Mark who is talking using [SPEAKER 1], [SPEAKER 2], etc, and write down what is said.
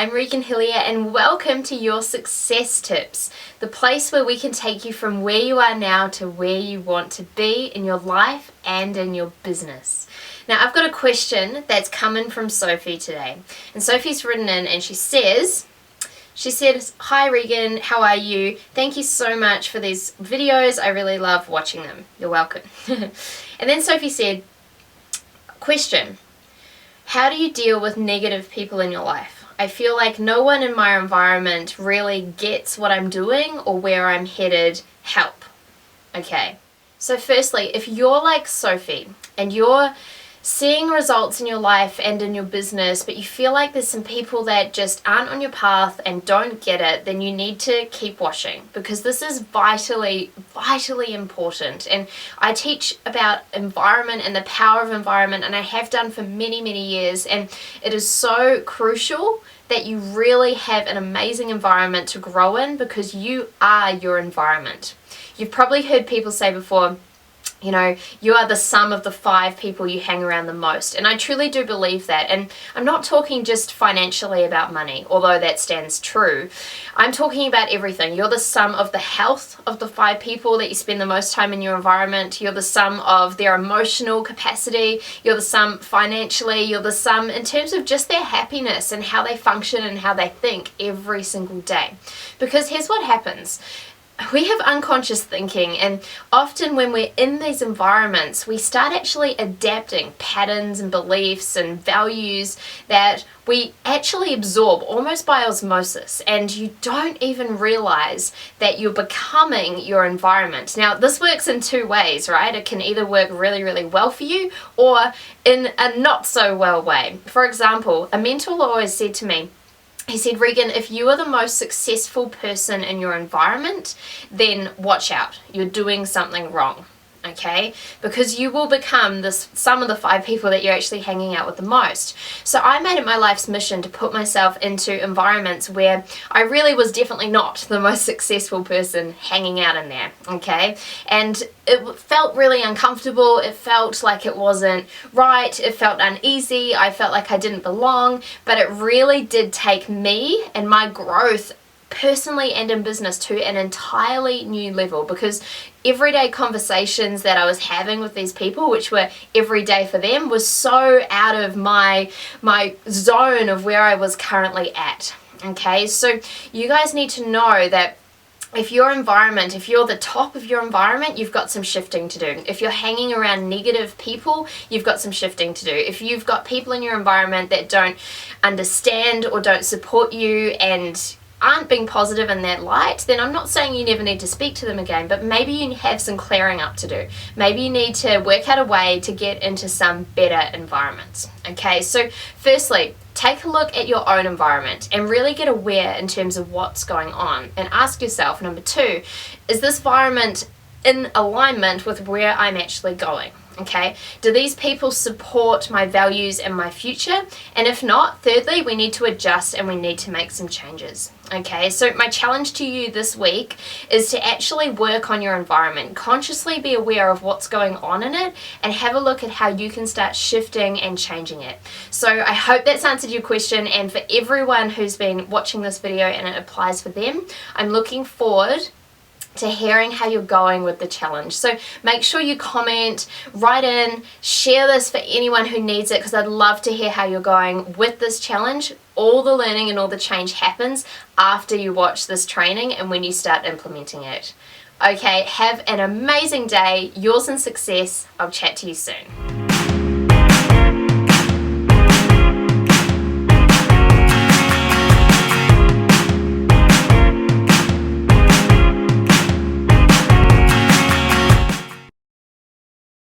[SPEAKER 1] I'm Regan Hillyer and welcome to Your Success Tips, the place where we can take you from where you are now to where you want to be in your life and in your business. Now I've got a question that's coming from Sophie today, and Sophie's written in and she said, "Hi Regan, how are you? Thank you so much for these videos. I really love watching them." You're welcome. And then Sophie said, question, how do you deal with negative people in your life? I feel like no one in my environment really gets what I'm doing or where I'm headed. Help. Okay, so firstly, if you're like Sophie and you're seeing results in your life and in your business, but you feel like there's some people that just aren't on your path and don't get it, then you need to keep watching, because this is vitally important. And I teach about environment and the power of environment, and I have done for many years, and it is so crucial that you really have an amazing environment to grow in, because you are your environment. You've probably heard people say before, you know, you are the sum of the 5 people you hang around the most. And I truly do believe that. And I'm not talking just financially about money, although that stands true. I'm talking about everything. You're the sum of the health of the 5 people that you spend the most time in your environment. You're the sum of their emotional capacity. You're the sum financially. You're the sum in terms of just their happiness and how they function and how they think every single day. Because here's what happens. We have unconscious thinking, and often when we're in these environments, we start actually adapting patterns and beliefs and values that we actually absorb almost by osmosis, and you don't even realize that you're becoming your environment. Now, this works in 2 ways, right? It can either work really well for you or in a not so well way. For example, a mentor always said to me, he said, Regan, if you are the most successful person in your environment, then watch out. You're doing something wrong, okay? Because you will become some of the 5 people that you're actually hanging out with the most. So I made it my life's mission to put myself into environments where I really was definitely not the most successful person hanging out in there, okay? And it felt really uncomfortable. It felt like it wasn't right. It felt uneasy. I felt like I didn't belong, but it really did take me and my growth personally and in business to an entirely new level, because everyday conversations that I was having with these people, which were every day for them, was so out of my zone of where I was currently at. Okay, so you guys need to know that if your environment, if you're the top of your environment, you've got some shifting to do. If you're hanging around negative people, you've got some shifting to do. If you've got people in your environment that don't understand or don't support you and aren't being positive in that light, then I'm not saying you never need to speak to them again, but maybe you have some clearing up to do. Maybe you need to work out a way to get into some better environments. Okay, so firstly, take a look at your own environment and really get aware in terms of what's going on, and ask yourself, number 2, is this environment in alignment with where I'm actually going? Okay, do these people support my values and my future? And if not, thirdly, we need to adjust and we need to make some changes. Okay, so my challenge to you this week is to actually work on your environment, consciously be aware of what's going on in it, and have a look at how you can start shifting and changing it. So I hope that's answered your question, and for everyone who's been watching this video and it applies for them, I'm looking forward to hearing how you're going with the challenge. So make sure you comment, write in, share this for anyone who needs it, because I'd love to hear how you're going with this challenge. All the learning and all the change happens after you watch this training and when you start implementing it. Okay, have an amazing day. Yours in success. I'll chat to you soon.